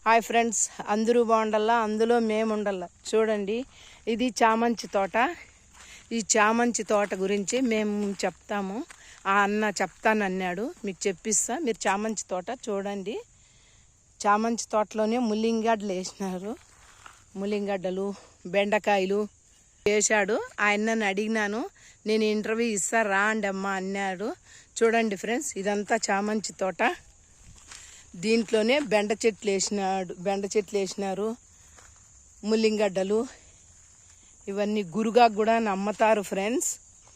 Hi friends, అందరూ బాగుండాలా, అందులో మేము ఉండాలా. చూడండి, ఇది చామంతి తోట. ఈ చామంతి తోట గురించి మేము చెప్తాము. ఆ అన్న చెప్తానన్నాడు, మీకు చెప్పిస్తా. మీరు చామంతి తోట చూడండి. చామంతి తోటలోనే ముల్లింగడ్డలు వేసినారు. ముల్లింగడ్డలు, బెండకాయలు వేశాడు. ఆయనని అడిగినాను, నేను ఇంటర్వ్యూ ఇస్తా రా అండి అమ్మ అన్నాడు. చూడండి ఫ్రెండ్స్, ఇదంతా చామంతి తోట. దీంట్లోనే బెండ చెట్లు వేసినారు. ముల్లింగడ్డలు ఇవన్నీ గురుగా కూడా అమ్ముతారు ఫ్రెండ్స్.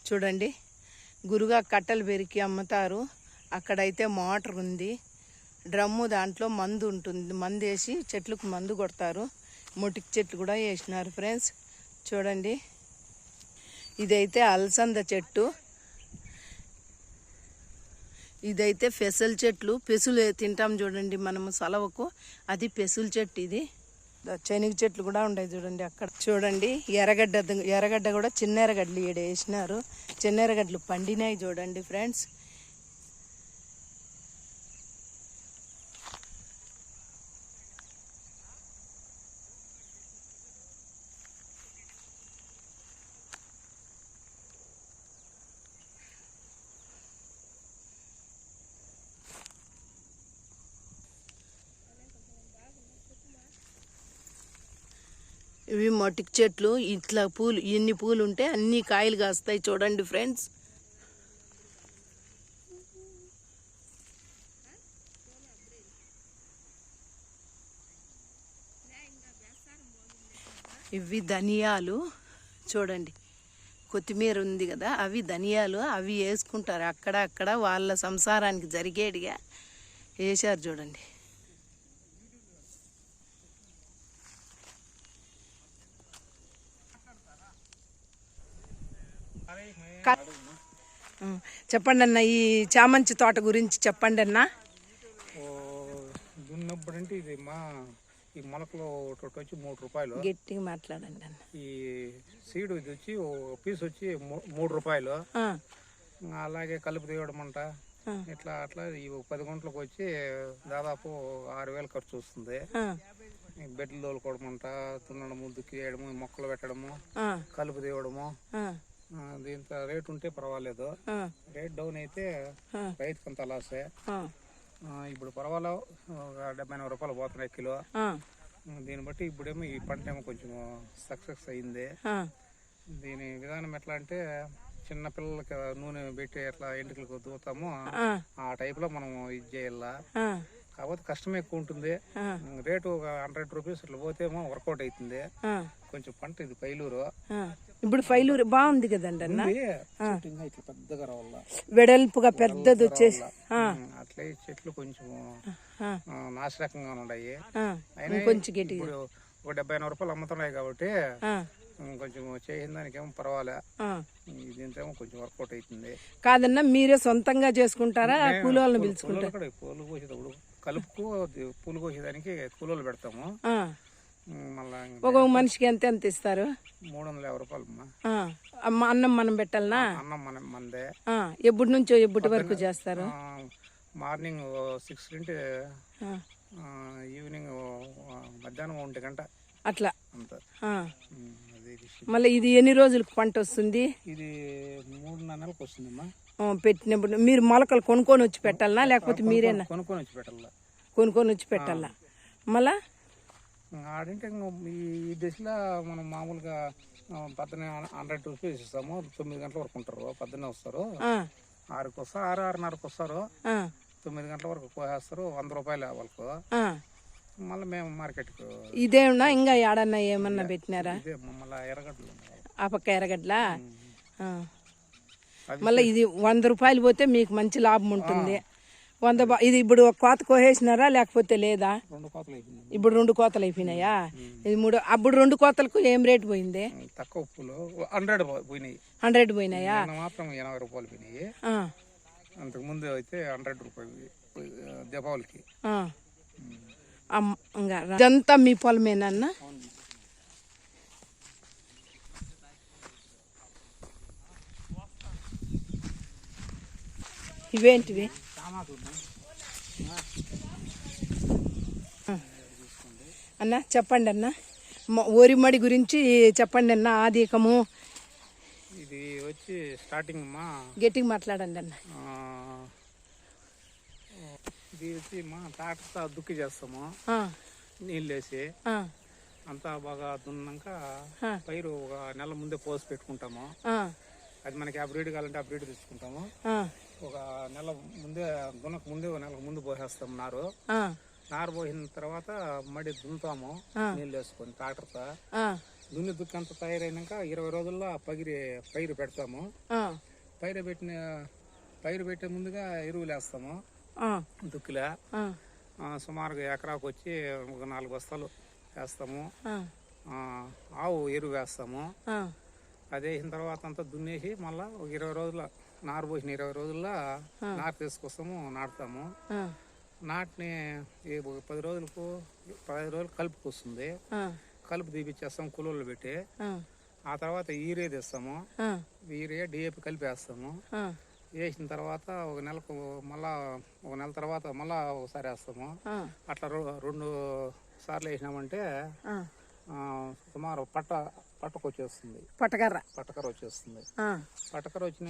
చూడండి, గురుగా కట్టలు పెరికి అమ్ముతారు. అక్కడైతే మోటార్ ఉంది, డ్రమ్ము, దాంట్లో మందు ఉంటుంది. మందు వేసి చెట్లకు మందు కొడతారు. మొటికి చెట్లు కూడా వేసినారు ఫ్రెండ్స్. చూడండి, ఇదైతే అలసంద చెట్టు. ఇదైతే పెసల చెట్లు. పెసులు తింటాం చూడండి మనము సలవకు, అది పెసుల చెట్టు. ఇది శనగ చెట్లు కూడా ఉన్నాయి చూడండి అక్కడ. చూడండి, ఎర్రగడ్డ కూడా చిన్న ఎర్రగడ్డలు ఈడ వేసినారు. చిన్న ఎర్రగడ్డలు పండినాయి చూడండి ఫ్రెండ్స్. ఇవి మొటికి చెట్లు. ఇట్లా పూలు, ఎన్ని పూలు ఉంటే అన్ని కాయలు కాస్తాయి చూడండి ఫ్రెండ్స్. ఇవి ధనియాలు చూడండి. కొత్తిమీర ఉంది కదా, అవి ధనియాలు. అవి వేసుకుంటారు అక్కడ వాళ్ళ సంసారానికి జరిగేడిగా వేశారు చూడండి. చెప్పండి అన్న, ఈ చామంతి తోట గురించి చెప్పండి అన్న. దున్నప్పుడంటే ఇది ఈ మొలకలు వచ్చి 3 రూపాయలు. గట్టిగా మాట్లాడండి అన్న. ఈ సీడ్ ఇది వచ్చి పీస్ వచ్చి 3 రూపాయలు. అలాగే కలుపు తీయడం అంట ఇట్లా అట్లా ఈ 10 గంటలకు వచ్చి దాదాపు 6,000 ఖర్చు వస్తుంది. బెడ్లు తోలుకోవడమంట, దున్నడము, దుక్కి వేయడము, మొక్కలు పెట్టడము, కలుపు తీయడము. దీంతో రేట్ ఉంటే పర్వాలేదు. రేట్ డౌన్ అయితే రైతుకి అంత లాసే. ఇప్పుడు పర్వాలేదు, 70-80 రూపాయలు పోతున్నాయి కిలో. దీన్ని బట్టి ఇప్పుడేమో ఈ పంట ఏమో కొంచెం సక్సెస్ అయింది. దీని విధానం ఎట్లా అంటే, చిన్న పిల్లలకి నూనె పెట్టి ఎట్లా ఎంటుకలకు దూతామో ఆ టైప్ లో మనం ఇది చేయాల. కాకపోతే కష్టం ఎక్కువ ఉంటుంది. రేటు 100 రూపీస్ అట్లా పోతేమో వర్కౌట్ అవుతుంది. కొంచెం పంట ఇది పైలూరు. ఇప్పుడు ఫైలూరు బాగుంది కదండి అన్న. ఇట్లా పెద్దగా రావాల, వెడల్పుగా పెద్దది వచ్చేసి అట్లే చెట్లు కొంచెం నాశరకంగా ఉన్నాయి. కొంచెం ఇప్పుడు 70-80 రూపాయలు అమ్ముతున్నాయి కాబట్టి కొంచెం చేసిన దానికి ఏమో పర్వాలే. దీంతో ఏమో కొంచెం వర్కౌట్ అవుతుంది. కాదన్నా, మీరే సొంతంగా చేసుకుంటారా, కూలోళ్ళని పిలుచుకుంటారా? పూలు కోసేటప్పుడు కలుపుకు పూలు కోసేదానికి కూలోళ్ళు పెడతాము. ఒక మనిషికి ఎంత ఇస్తారు? 350 రూపాయలు. అన్నం మనం పెట్టాలనా? అన్నం మనదే. ఎప్పటి నుంచో ఎప్పటి వరకు చేస్తారు? మార్నింగ్ 6 నుండి ఈవినింగ్ మధ్యాహ్నం 1 గంట అట్లా. మళ్ళీ ఇది ఎన్ని రోజులకు పంట వస్తుంది? ఇది 3-4 నెలలకు వస్తుందమ్మా. పెట్టినప్పుడు మీరు మొలకలు కొనుక్కొని వచ్చి పెట్టాలనా, లేకపోతే మీరేనా? కొనుక్కొని వచ్చి పెట్టాలా. కొనుక్కొని వచ్చి పెట్టాలా. మళ్ళా ఆడంటే ఈ దశలో మనం మామూలుగా పొద్దున్నే 100 రూపీస్ ఇస్తాము. 9 గంటల వరకు ఉంటారు. పొద్దున్నే వస్తారు, 6కి వస్తారు, 6-6:30కి వస్తారు. 9 గంటల వరకు పోసేస్తారు. 100 రూపాయలు వాళ్ళకు. మళ్ళీ మేము మార్కెట్కు. ఇదేమన్నా ఇంకా ఏడన్నా ఏమన్నా పెట్టినారా? మళ్ళీ ఎర్రగడ్డలు, ఆ పక్క ఎర్రగడ్డలా. మళ్ళీ ఇది 100 రూపాయలు పోతే మీకు మంచి లాభం ఉంటుంది. ఇది ఇప్పుడు ఒక కోత కోసేసినారా లేకపోతే లేదా? 2 కోతలు అయిపోయింది. ఇప్పుడు 2 కోతలు అయిపోయినాయా? ఇది 3. అప్పుడు 2 కోతలకు ఏం రేటు పోయింది? తక్కువ పూలు 100 పోయినాయి. 100 పోయినాయా? మాత్రం 80 రూపాయలు పోయినాయి. అంతకు ముందు అయితే 100 రూపాయలు దీపావళికి. ఇదంతా మీ పొలమేనన్నా? ఇవేంటివి? అన్న చెప్పండి అన్న, ఓరిమడి గురించి చెప్పండి అన్న. ఆదికము ఇది వచ్చి స్టార్టింగ్ మా గట్టిగా మాట్లాడండి అన్న. ఇది వచ్చి మా ట్రాక్టర్తో దుక్కి చేస్తాము, నీళ్ళు వేసి అంతా బాగా దున్నాక పైరు ఒక నెల ముందే పోసి పెట్టుకుంటాము. అది మనకి ఆ బ్రీడ్ కావాలంటే ఆ బ్రీడ్ తెచ్చుకుంటాము. ఒక నెల ముందే దున్నక ముందే ఒక నెల ముందు పోసేస్తాము నారు పోసిన తర్వాత మడి దున్నుతాము నీళ్ళు వేసుకొని ట్రాక్టర్తో. దున్ని దుక్కి అంతా తయారైనాక 20 రోజుల్లో పైరు పెడతాము. పైరు పెట్టే ముందుగా ఎరువులు వేస్తాము దుక్కిలో. సుమారుగా ఎకరాకు వచ్చి ఒక 4 బస్తాలు వేస్తాము. ఆవు ఎరువు వేస్తాము. అది వేసిన తర్వాత అంతా దున్నేసి మళ్ళా ఒక 20 రోజుల నారు పోసిన 20 రోజుల్లో నారు తీసుకొస్తాము, నాటుతాము. నాటిని 10 రోజులకు 15 రోజులు కలుపుకు వస్తుంది. కలుపు తీపిచ్చేస్తాం కూలోళ్ళు పెట్టి. ఆ తర్వాత యూరియా తెస్తాము, యూరియా డిఏపి కలిపి వేస్తాము. వేసిన తర్వాత ఒక నెలకు మళ్ళా ఒక నెల తర్వాత మళ్ళా ఒకసారి వేస్తాము. అట్లా 2 సార్లు వేసినామంటే సుమారు పట్టకు వచ్చేస్తుంది. పట్టకర వచ్చేస్తుంది. పట్టకర వచ్చిన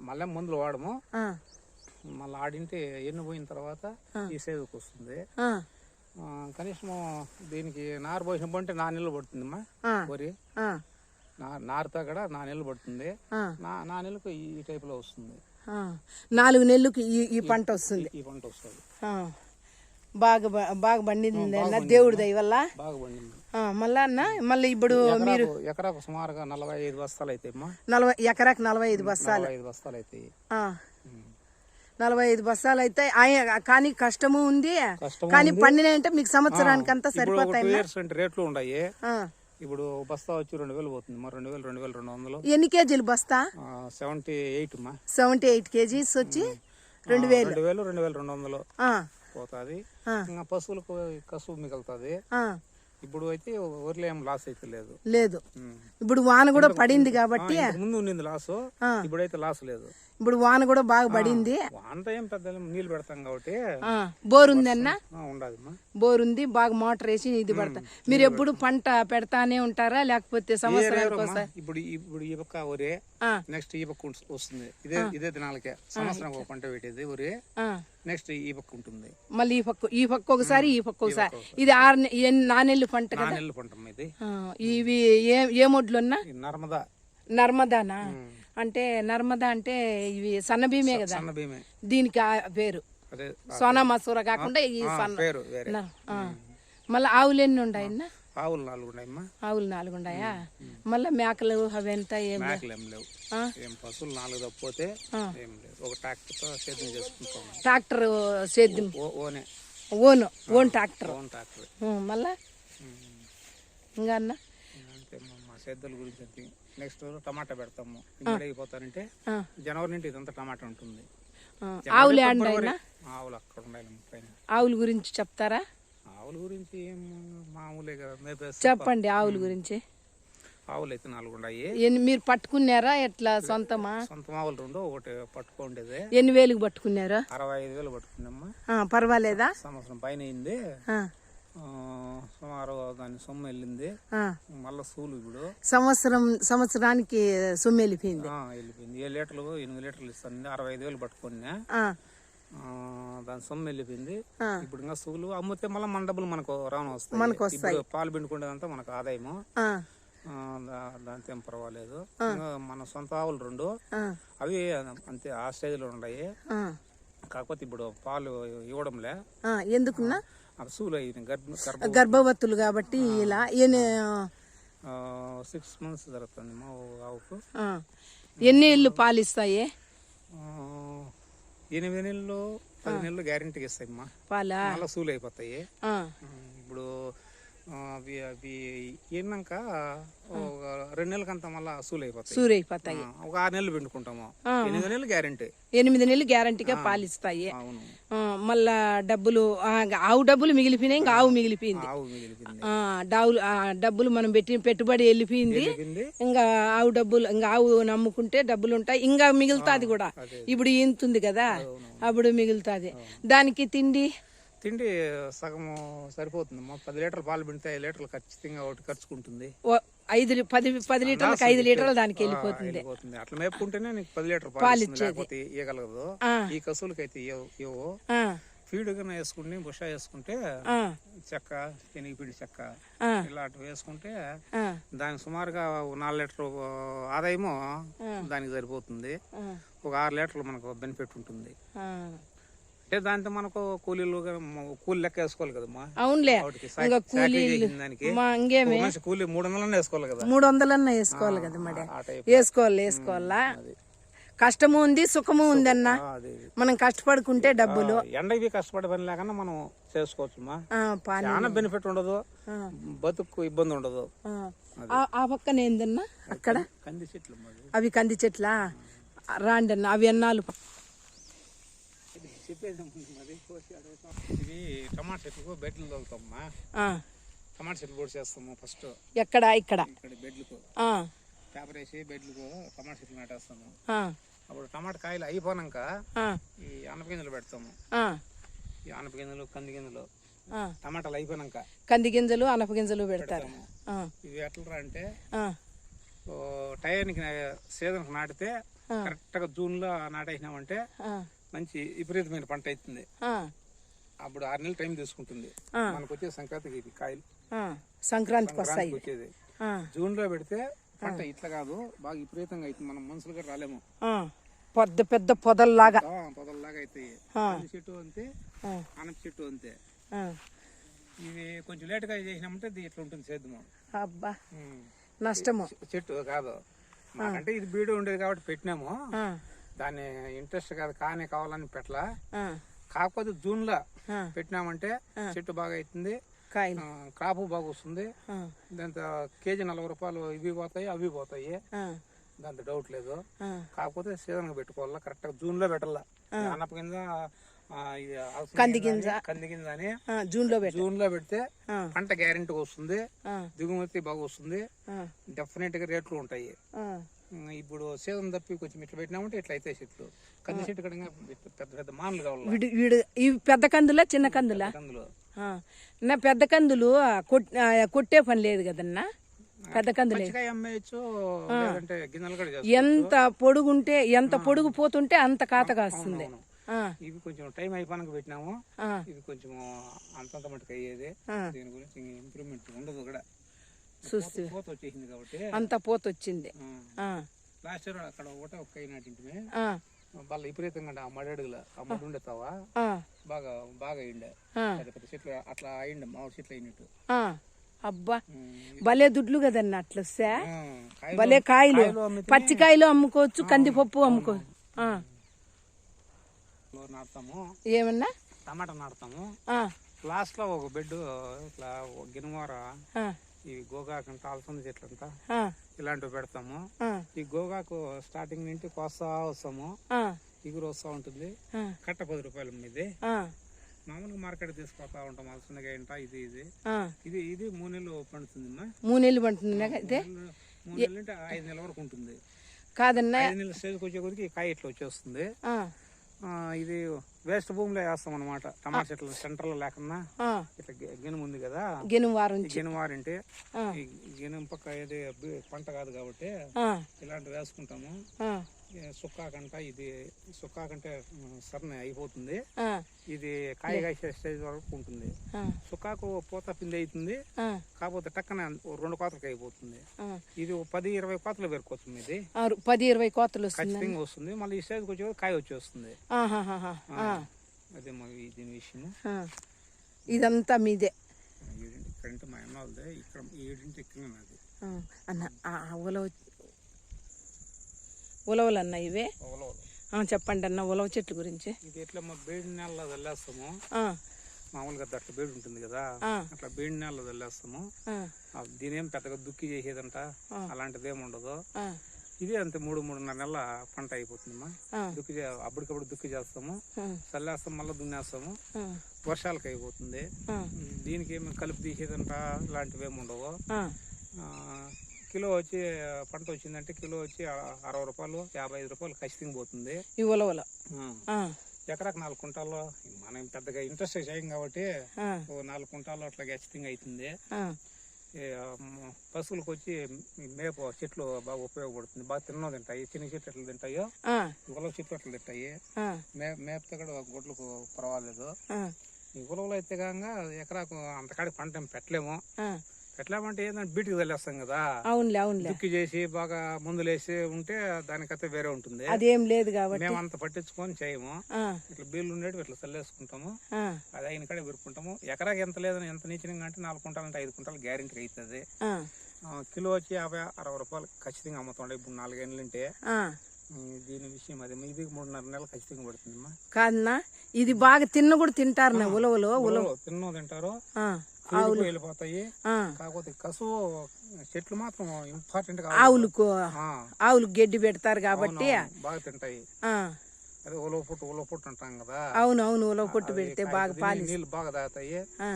మళ్ళీ మందులు వాడము. మళ్ళీ ఆడింటే పోయిన తర్వాత ఈ సేదుకు వస్తుంది. కనీసం దీనికి నారు పోసినప్పుడు 4 నెలలు పడుతుందమ్మా వరి. నారుతో కూడా 4 నెలలు పడుతుంది. 4 నెలలకు ఈ టైప్ లో వస్తుంది. 4 నెలలకు ఈ పంట వస్తుంది. ఈ పంట వస్తుంది. బాగా పండింది అన్న, దేవుడి దయ వల్ల బాగా పండింది. మళ్ళీ ఇప్పుడు మీరు ఎకరాకు సుమారుగా 45 బస్తాలు అవుతాయి. ఎకరాకు 45 బస్తాలు అవుతాయి. 45 బస్తాలు అయితే కానీ కష్టము ఉంది. కానీ పండినాయంటే మీకు సంవత్సరానికి అంతా సరిపోతాయి. రేట్లు ఉన్నాయి. ఇప్పుడు బస్తా వచ్చి 2000 పోతుంది. 2200. ఎన్ని కేజీలు బస్తా? 78 కేజీస్ వచ్చి 2000 2200 పోతుంది. ఇంకా పశువులకు కసువు మిగులుతుంది. ఇప్పుడు అయితే ఊర్లో ఏం లాస్ అయితే లేదు. ఇప్పుడు వాన కూడా పడింది కాబట్టి ముందు ఉన్నింది లాస్, ఇప్పుడైతే లాస్ లేదు. ఇప్పుడు వాన కూడా బాగా పడింది. అంత ఏం పెద్ద నీళ్ళు పెడతాం కాబట్టి. బోర్ ఉంది అన్న? ఉండదు. బోర్ ఉంది, బాగా మోటార్ వేసి ఇది పెడతా. మీరు ఎప్పుడు పంట పెడతానే ఉంటారా లేకపోతే సంవత్సరానికి ఒకసారి? ఇప్పుడు ఈ పక్క ఒరే, నెక్స్ట్ ఈ పక్క వస్తుంది. ఇదే దినాలకే సంవత్సరం ఒక పంట పెట్టేది ఒరే. నెక్స్ట్ ఈ పక్క ఉంటుంది. మళ్ళీ ఈ పక్క ఒకసారి ఈ పక్క ఒకసారి. ఇది 4 నెలలు పంట కదా? 4 నెలలు పంట ఇది. ఇవి ఏ మొడ్లు ఉన్నా? నర్మదానా? అంటే నర్మదా అంటే ఇవి సన్న భీమే కదా? దీనికి పేరు సోనా మసూర కాకుండా ఈ సన్న. మళ్ళీ ఆవులు ఎన్ని ఉన్నాయన్నా? ఆవులు 4 ఉన్నాయమ్మా. ఆవులు 4 ఉన్నాయా? మళ్ళీ మేకలు అవి ఎంత? ఏం లేవు. పశువులు 4 తప్పితే ఏం లేదు. ఒక ట్రాక్టర్తో సేద్యం చేసుకుంటాం. ట్రాక్టర్ సేద్యం ఓన్ ట్రాక్టర్. మళ్ళా ఇంకా అన్న మా సేద్యాల గురించి నెక్స్ట్ టమాటా పెడతాము. అయిపోతానంటే జనవరి నుండి ఇదంతా టమాటా ఉంటుంది. ఆవులు ఆవులు అక్కడ ఉండాలి. ఆవుల గురించి చెప్తారా? ఆవుల గురించి ఏం మామూలే కదా, చెప్పండి. ఆవుల గురించి. ఆవులు అయితే 4 ఉన్నాయి. మీరు పట్టుకున్నారా ఎట్లా? సొంతమా? సొంతం ఆవులు 2, ఒకటి పట్టుకోండేది. ఎన్ని వేలకు పట్టుకున్నారా? 65,000 పట్టుకున్నామ్మా. పర్వాలేదా? సంవత్సరం పైన అయింది. సుమారు దాని సొమ్ము వెళ్ళింది. మళ్ళా సూలు ఇప్పుడు సంవత్సరానికి సొమ్ము వెళ్ళిపోయింది. 7 లీటర్లు 8 లీటర్లు ఇస్తాను. 65,000 పట్టుకున్నా. దాని సొమ్ము వెళ్ళిపోయింది. ఇప్పుడు ఇంకా సూలు అమ్మితే మళ్ళీ మన డబ్బులు మనకు రాను వస్తాయి. పాలు పిండుకునేదంతా మనకు ఆదాయము. దాంతో ఏం పర్వాలేదు. మన సొంత ఆవులు 2 అవి అంతే ఆ స్టేజ్ లో ఉన్నాయి. కాకపోతే ఇప్పుడు పాలు ఇవ్వడంలే. ఎందుకున్నా? సూలు గర్భవతులు కాబట్టి ఇలా 6 months జరుగుతుంది మా ఆవుకు. ఎన్ని నెలలు పాలు ఇస్తాయి? 8 నెలలు 10 నెలలు గ్యారెంటీకి ఇస్తాయి మా పాల. మళ్ళీ సూలు అయిపోతాయి. ఇప్పుడు అవి ఏనాక 2 నెలలకంతా మళ్ళీ సూలు అయిపోతాయి. ఒక 6 నెలలు పిండుకుంటాము. 8 నెలలు గ్యారెంటీ. 8 నెలలు గ్యారెంటీగా పాలిస్తాయి. మళ్ళా ఆవు డబ్బులు మిగిలిపోయినాయి. ఇంకా ఆవు మిగిలిపోయింది. డబ్బులు మనం పెట్టుబడి వెళ్ళిపోయింది. ఇంకా ఆవు డబ్బులు, ఇంకా ఆవు నమ్ముకుంటే డబ్బులు ఉంటాయి. ఇంకా మిగులుతాది కూడా. ఇప్పుడు ఇంతుంది కదా, అప్పుడు మిగులుతాది. దానికి తిండి తిండి సగం సరిపోతుందమ్మా. 10 లీటర్ల పాలు పిండితే 5 లీటర్లు ఖచ్చితంగా ఒకటి ఖర్చుకుంటుంది. 10 లీటర్లకు 5 లీటర్లు దానికి వెళ్ళిపోతుంది. అట్లా మేపుకుంటేనే నీకు 10 లీటర్ పాలు లేకపోతే ఇవ్వగలదు. ఈ కసువులకైతే ఇవ్వవు. ఫీడ్ కన్నా వేసుకుని బుషా వేసుకుంటే చెక్క, శనగపిండి చెక్క ఇలాంటివి వేసుకుంటే దానికి సుమారుగా 4 లీటర్ ఆదాయము దానికి సరిపోతుంది. ఒక 6 లీటర్లు మనకు బెనిఫిట్ ఉంటుంది. అంటే దాంతో మనకు కూలి లెక్క వేసుకోవాలి కదమ్మా. అవునులే, దానికి మంచి కూలి 300 వేసుకోవాలి కదా. 300 వేసుకోవాలి కదా మరి. వేసుకోవాలా. కష్టము ఉంది, సుఖము ఉంది అన్న. మనం కష్టపడుకుంటే డబ్బులు ఎండకి కష్టపడే పని లేకన్నా మనం చేసుకోవచ్చు. చాలా బెనిఫిట్ ఉండదు, బతుకు ఇబ్బంది ఉండదు. ఆ పక్కన ఏందన్నా అక్కడ కంది చెట్లు, అవి కంది చెట్లా? రాండి అన్న, అవి ఎన్నాళ్ళు ఇవి టమాటా చెట్లకు బెడ్లు తోలుతామమ్మా. టమాటా చెట్లు పొడి చేస్తాము ఫస్ట్. ఎక్కడ? ఇక్కడ బెడ్లకు పేపర్ వేసి బెడ్లకు టమాటా చెట్లు నాటేస్తాము. అప్పుడు టమాటా కాయలు అయిపోయినాక ఈ ఆనప గింజలు పెడతాము. ఈ ఆనప గింజలు, కంది గింజలు, టమాటాలు అయిపోయినాక కంది గింజలు, అనప గింజలు పెడతారు. ఇవి ఎట్లా అంటే టయానికి సీజన్కి నాటితే కరెక్ట్ గా జూన్ లో నాటేసినామంటే మంచి విపరీతమైన పంట అవుతుంది. అప్పుడు 6 నెలలు టైం తీసుకుంటుంది. మనకు వచ్చే సంక్రాంతికి ఇది కాయలు సంక్రాంతికి వచ్చేది. జూన్ లో పెడితే పంట ఇట్లా కాదు, బాగా విపరీతంగా అవుతుంది. మనం మనుషులు కూడా రాలేము. పెద్ద పెద్ద పొదల్లాగా అవుతాయి. కంది చెట్టు అంతే, అనప చెట్టు అంతే. ఇవి కొంచెం లేట్ గా చేసినామంటే ఇట్లా ఉంటుంది సేద్యము. అబ్బా, నష్టము. చెట్టు కాదు మాకంటే ఇది బీడు ఉండేది కాబట్టి పెట్టినాము. దాన్ని ఇంట్రెస్ట్ కాదు కానీ కావాలని పెట్టలా. కాకపోతే జూన్ లో పెట్టినామంటే చెట్టు బాగా అవుతుంది, క్రాప్ బాగా వస్తుంది. దాంతో కేజీ 40 రూపాయలు ఇవి పోతాయి, అవి పోతాయి. దాంతో డౌట్ లేదు. కాకపోతే సీజన్ గా పెట్టుకోవాలా, కరెక్ట్ గా జూన్ లో పెట్టాలా. అనప కింద కంది గింజ అని జూన్ లో పెడితే పంట గ్యారెంటీ వస్తుంది, దిగుమతి బాగా వస్తుంది, డెఫినెట్ గా రేట్లు ఉంటాయి. ఇప్పుడు సీజన్ తప్పి కొంచెం ఇట్లా పెట్టినామంటే ఇట్లా అయితే చెట్లు. కంది చెట్టు కడంగా పెద్ద పెద్ద మానులు కావాలి. ఇవి పెద్ద కందులా చిన్న కందులా? నా పెద్ద కందులు కొట్టే పని లేదు కదన్నా. పెద్ద కందులు అమ్మేయచ్చు, గిన్నెలు కూడా ఎంత పొడుగుంటే ఎంత పొడుగు పోతుంటే అంత కాతగా వస్తుంది. ఇవి కొంచెం టైం అయిపోయినాక పెట్టినాము. ఇది కొంచెం అంతంత మటుకు అయ్యేది. దీని గురించి ఇంప్రూవ్మెంట్ ఉండదు కూడా. చూస్తే పోత వచ్చేసింది కాబట్టి అంత పోత వచ్చింది. లాస్ట్ ఇయర్ అక్కడ ఒకటే ఒక్క నాటింటిమే. వాళ్ళ విపరీతంగా ఆ మడడుగుల ఆ మడి ఉండేతావా బాగా బాగా అయిండే. పెద్ద పెద్ద చెట్లు అట్లా అయిండే, మామిడి చెట్లు అయినట్టు. అబ్బా, భలే దుడ్లు కదన్న అట్లా వస్తే. భలే కాయలు, పచ్చికాయలు అమ్ముకోవచ్చు, కందిపప్పు అమ్ముకోవచ్చు. నాటుతాము. ఏమన్నా టమాటా నాటుతాము. లాస్ట్ లో ఒక బెడ్ ఇట్లా గిన్నెమూర, ఈ గోగాకంట, అలసంద చెట్లంతా ఇలాంటివి పెడతాము. ఈ గోగాకు స్టార్టింగ్ నుండి కోస్తా వస్తాము, ఇగురు వస్తా ఉంటుంది. కట్ట 10 రూపాయలు మీది. మామూలుగా మార్కెట్ తీసుకొస్తా ఉంటాం. అలసందగా ఏంట ఇది ఇది ఇది ఇది 3 నెలలు పండుతుంది. 3 నెలలు పండుతుంది. 3 నెలలు అంటే 5 నెలల వరకు ఉంటుంది. కాదన్నా, 5 నెలల స్టేజ్కి వచ్చే కొద్దికి కాయ ఇట్లా వచ్చేస్తుంది. ఇది వేస్ట్ భూమిలో వేస్తాం అనమాట. టమాటా చెట్లు సెంటర్ లో లేకుండా ఇట్లా గినుము ఉంది కదా, గినువారంటే ఈ గినుము పక్క ఏది పంట కాదు కాబట్టి ఇలాంటివి వేసుకుంటాము. సుక్కాకంట ఇది సుక్కాకంటే సరణ అయిపోతుంది. ఇది కాయ కాసే స్టేజ్ వరకు ఉంటుంది. సుక్కాకు పూత పిండి అవుతుంది, కాకపోతే టక్కన 2 కోతలకు అయిపోతుంది. ఇది 10-20 కోతలు పెరుకొస్తుంది. ఇది 10-20 కోతలు ఖచ్చితంగా వస్తుంది. మళ్ళీ ఈ స్టేజ్కి వచ్చే కాయ వచ్చేస్తుంది. అదే మా దీని విషయం. ఇదంతా మీదే? ఇక్కడంటే మా అన్న వాళ్ళదే. ఇక్కడ 7 ఇక్కడ నాది అన్న. ఉలవలు అన్న ఇవే? చెప్పండి అన్న ఉలవ చెట్ల గురించి. ఇది ఎట్లా మా బేడి నెలలో చల్లేస్తాము. మామూలుగా అట్లా బేడి ఉంటుంది కదా, అట్లా బేడి నెలలో చల్లేస్తాము. దీనేం పెద్దగా దుక్కి చేసేదంట అలాంటిది ఏమి ఉండదు. ఇది అంతే 3-3.5 నెలల పంట అయిపోతుందమ్మా. దుక్కి అప్పటికప్పుడు దుక్కి చేస్తాము, చల్లేస్తాం, మళ్ళీ దున్నేస్తాము. వర్షాలకు అయిపోతుంది. దీనికి ఏమి కలిపి తీసేదంట ఇలాంటివి ఏమి ఉండవు. కిలో వచ్చి పంట వచ్చిందంటే కిలో వచ్చి 60 రూపాయలు 55 రూపాయలు ఖచ్చితంగా పోతుంది. ఈ ఉలవల ఎకరాకు 4 కుంటాల్లో మనం పెద్దగా ఇంట్రెస్ట్ చేయం కాబట్టి ఆ, ఓ 4 కుంటాల్లో అట్లా ఖచ్చితంగా అవుతుంది. ఆ, పశువులకు వచ్చి మేపు చెట్లు బాగా ఉపయోగపడుతుంది. బాగా తింటాయి. చిన్న చెట్లు ఎట్లా తింటాయో ఆ, ఉలవ చెట్లు ఎట్లా తింటాయి. ఆ, మేపితే కూడా గొడ్లకు పర్వాలేదు. ఆ, ఈ ఉలవలు అయితే కాగా ఎకరాకు అంతకాడికి పంట ఏం పెట్టలేము. ఆ. పెట్టలేమంటే ఏంటంటే బీటికి తల్లేస్తాం కదా, అవునులే అవునులే, దుక్కి చేసి బాగా మందులేసి ఉంటే దానికైతే వేరే ఉంటుంది. అదేం లేదు కాబట్టి. మేము అంత పట్టించుకొని చేయము. ఆ, ఇట్లా బీళ్ళు ఉండేవి ఇట్లా చల్లేసుకుంటాము. ఆ, అది అయిన కాడే విరుక్కుంటాము. ఎకరాకి ఎంత లేదని ఎంత నీచంగా అంటే 4 కుంటాలంటే 5 కుంటాలు గ్యారెంటీ అవుతుంది. ఆ, కిలో వచ్చి 50-60 రూపాయలు ఖచ్చితంగా అమ్ముతుండే. ఇప్పుడు 4 ఏళ్ళంటే ఆ. దీని విషయం అది ఇది 3.5 నెలలు ఖచ్చితంగా పడుతుందమ్మా. కాదన్నా, ఇది బాగా తిన్న కూడా తింటారు నా ఉలవలు. తిన్నో తింటారు, ఆ, ఆవులు వెళ్ళిపోతాయి. ఆ, కాకపోతే కసువు చెట్లు మాత్రం ఇంపార్టెంట్ ఆవులకు ఆవులకు గడ్డి పెడతారు కాబట్టి బాగా తింటాయి. ఆ, అదే ఉలవ పుట్టు అంటాం కదా. అవును అవును, ఉలవ పొట్టు పెడితే బాగా పాలి నీళ్ళు బాగా తాగుతాయి. ఆ,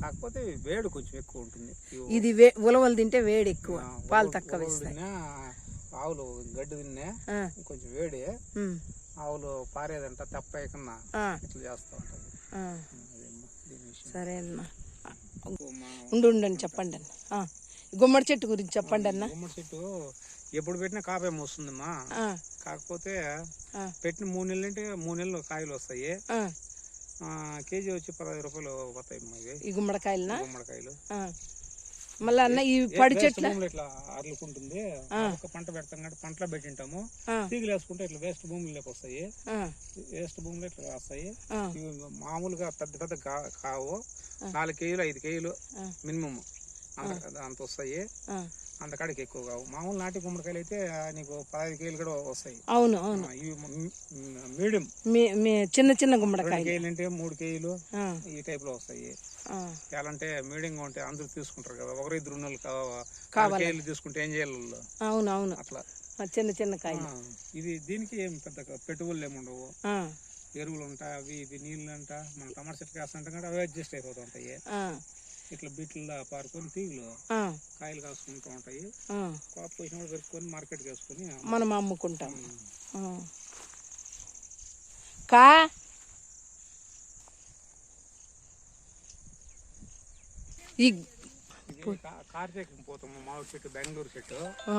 కాకపోతే వేడి కొంచెం ఎక్కువ ఉంటుంది. ఇది ఉలవలు తింటే వేడి ఎక్కువ, పాలు తక్కువ ఇస్తాయి. ఆవులు గడ్డి తిన్నా ఆ, కొంచెం వేడి. ఉమ్, ఆవులు పారేదంట తప్ప కన్నా ఆ, ఇట్లా చేస్తూ ఉంటుంది. ఆ. అదేమ్మా దీని విషయం. సరే అన్న, ఉండండి చెప్పండి అన్న. ఆ, గుమ్మడి చెట్టు గురించి చెప్పండి అన్న. గుమ్మడి చెట్టు ఎప్పుడు పెట్టినా కాపేమో వస్తుందమ్మా. ఆ, కాకపోతే ఆ, పెట్టిన 3 నెలలు అంటే 3 నెలలు కాయలు వస్తాయి. ఆ. కేజీ వచ్చి 15 రూపాయలు పోతాయి ఇవి ఈ గుమ్మడికాయలనా? గుమ్మడికాయలు. మళ్ళీ అన్న ఈ పడి చెట్ల ఇట్లా అర్లుకుంటుంది. ఒక పంట పెడతాం కాబట్టి పంటలో పెట్టింటాము. ఆ, తీగలు వేసుకుంటే ఇట్లా వేస్ట్ భూముల్లోకి వస్తాయి. ఆ, వేస్ట్ భూములు ఇట్లా వస్తాయి. ఆ, ఇవి మామూలుగా పెద్ద పెద్ద కావు. 4 కేజీలు 5 కేజీలు మినిమం అంత వస్తాయి. ఆ. అంతకాడికి ఎక్కువ కావు. మామూలు నాటి గుమ్మడికాయలు అయితే నీకు 15 కేజీలు కూడా వస్తాయి. అవును అవును, ఇవి మీడియం చిన్న చిన్న 2 గుమ్మడికాయలు కేజీలు అంటే 3 కేజీలు ఆ, ఈ టైప్ లో వస్తాయి. ఆ, ఎలా అంటే మీడియంగా ఉంటే అందరూ తీసుకుంటారు కదా. 1-2 నెలలు కావాలి కేజీలు తీసుకుంటే ఏం చేయాలి వాళ్ళు? అవును అవును, అట్లా చిన్న చిన్న కాయలు. ఇది దీనికి ఏం పెద్ద పెట్టుబడులు ఏముండవు. ఆ, ఎరువులు ఉంటాయి, అవి ఇవి నీళ్ళు అంట మన టమాటా చెట్లు వేస్తుంటాం కదా, అవి అడ్జస్ట్ అయిపోతూ ఉంటాయి. ఆ, ఇట్లా బిట్ల పారుకొని తీగులు ఆ, కాయలు కాసుకుంటూ ఉంటాయి. ఆ. కాపు పోసిన కూడా పెట్టుకొని మార్కెట్కి వేసుకొని మనం అమ్ముకుంటాం. ఆ. కా ఈ కార్తీక పోతాము. మామిడి చెట్టు బెంగళూరు చెట్టు. ఆ,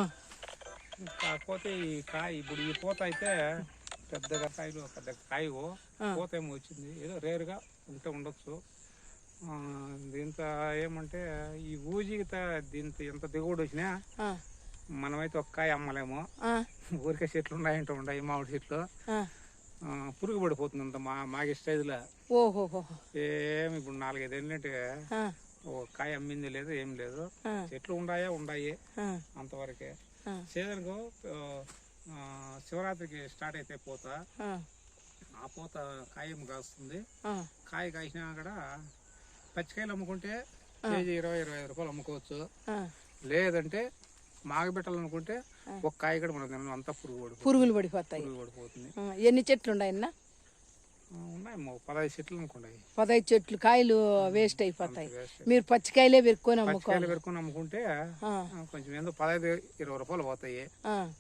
కాకపోతే ఈ కాయ ఇప్పుడు ఈ పూత అయితే పెద్దగా కాయలు పెద్ద కాయవు. పూత ఏమో వచ్చింది, ఏదో రేరుగా ఉంటే ఉండొచ్చు. దీంతో ఏమంటే ఈ ఊజిత దీంతో ఎంత దిగుబడి వచ్చినా ఆ, మనమైతే ఒక్క కాయ అమ్మలేము. ఆ, ఊరికే చెట్లు ఉన్నాయంటూ ఉన్నాయి మామిడి చెట్లు. ఆ. పురుగు పడిపోతుంది అంత మాగే స్టేజ్లో. ఓహోహో. ఏమి ఇప్పుడు 4-5 ఏళ్ళంటే ఆ, ఒక కాయ అమ్మింది లేదు, ఏం లేదు. ఆ, చెట్లు ఉన్నాయి ఆ, అంతవరకే. ఆ, సీజన్కు శివరాత్రికి స్టార్ట్ అయితే పూత. ఆ, ఆ పూత కాయం కాస్తుంది. ఆ, కాయ కాసినా కూడా పచ్చికాయలు అమ్ముకుంటే కేజీ 20-25 రూపాయలు అమ్ముకోవచ్చు. ఆ. లేదంటే మాగబెట్టాలనుకుంటే ఒక కాయ కూడా మనకు తినడం అంతా పురుగులు పడిపోతాయి. పడిపోతుంది. ఎన్ని చెట్లు ఉన్నాయన్నా? ఉన్నాయి 15 చెట్లు అనుకోండి. 15 చెట్లు కాయలు వేస్ట్ అయిపోతాయి. మీరు పచ్చికాయలే పెరుక్కొని పచ్చికాయలు పెరుకొని అమ్ముకుంటే కొంచెం ఏందో 15-20 రూపాయలు పోతాయి.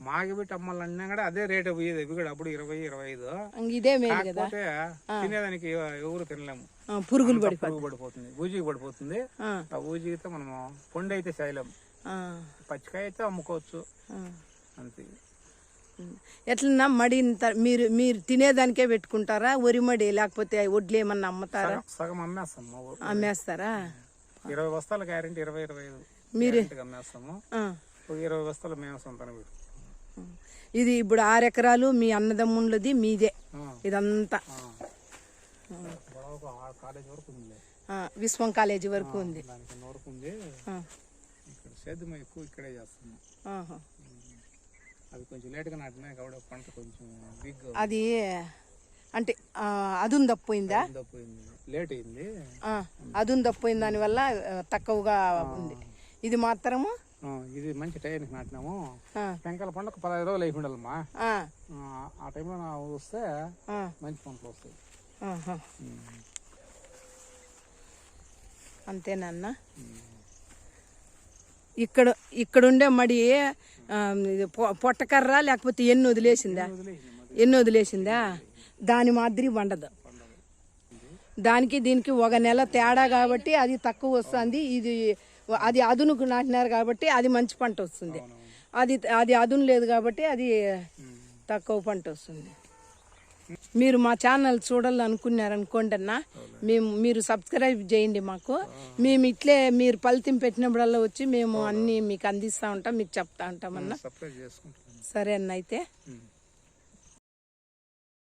మాగబెట్టి అమ్మాలన్నా కూడా అదే రేటు పోయేది. ఇవి కూడా అప్పుడు 20-25. ఇదే మేలు కదా. కాకపోతే తినేదానికి ఎవరు తినలేము. పురుగులు పడిపోతుంది, ఊజికి పడిపోతుంది. ఆ ఊజితో మనము పొండి అయితే చేయలేము. పచ్చికాయ అయితే అమ్ముకోవచ్చు అంతే. ఎట్లన్నా మడి మీరు మీరు తినేదానికే పెట్టుకుంటారా? వరి మడి లేకపోతే వడ్లు ఏమన్నా అమ్ముతారా? సగం అమ్మేస్తాము. అమ్మేస్తారా? 20 బస్తాల గ్యారెంటీ 20-25 మీరే అమ్మేస్తాము. 20 బస్తాలు మేము సొంతంగా పెట్టుకుంటాము. ఇది ఇప్పుడు 6 ఎకరాలు మీ అన్నదమ్ముళ్ళది మీదే ఇదంతా? కాలేజీ వరకు ఉంది, విశ్వం కాలేజీ వరకు ఉంది. వరకు ఉంది. ఇక్కడ సేద్యం ఎక్కువ ఇక్కడే చేస్తున్నాం. అది కొంచెం లేట్గా నాటినా కాబట్టి పంట కొంచెం బిగ్. అది అంటే అదును తప్పోయిందా? లేట్ అయింది. అదును తప్పోయింది, దానివల్ల తక్కువగా ఉంది. ఇది మాత్రము ఇది మంచి టైంకి నాటినాము. వెంకాల పండుగ 15 రోజులు అయిపోయి ఉండాలమ్మా. ఆ టైంలో వస్తే మంచి పంటలు వస్తాయి. అంతేనన్నా? ఇక్కడ ఉండే మడి పొట్టకర్ర లేకపోతే ఎన్ని వదిలేసిందా? దాని మాదిరి వండదు. దానికి దీనికి ఒక నెల తేడా కాబట్టి అది తక్కువ వస్తుంది. అది అదునుకు నాటినారు కాబట్టి అది మంచి పంట వస్తుంది. అది అదును లేదు కాబట్టి అది తక్కువ పంట వస్తుంది. మీరు మా ఛానల్ చూడాలనుకున్నారనుకోండి అన్న, మీరు సబ్స్క్రైబ్ చేయండి మాకు. మేము ఇట్లే మీరు ఫలితం పెట్టినప్పుడల్లా వచ్చి మేము అన్నీ మీకు అందిస్తూ ఉంటాం, మీకు చెప్తా ఉంటాం అన్న. సరే అన్న అయితే.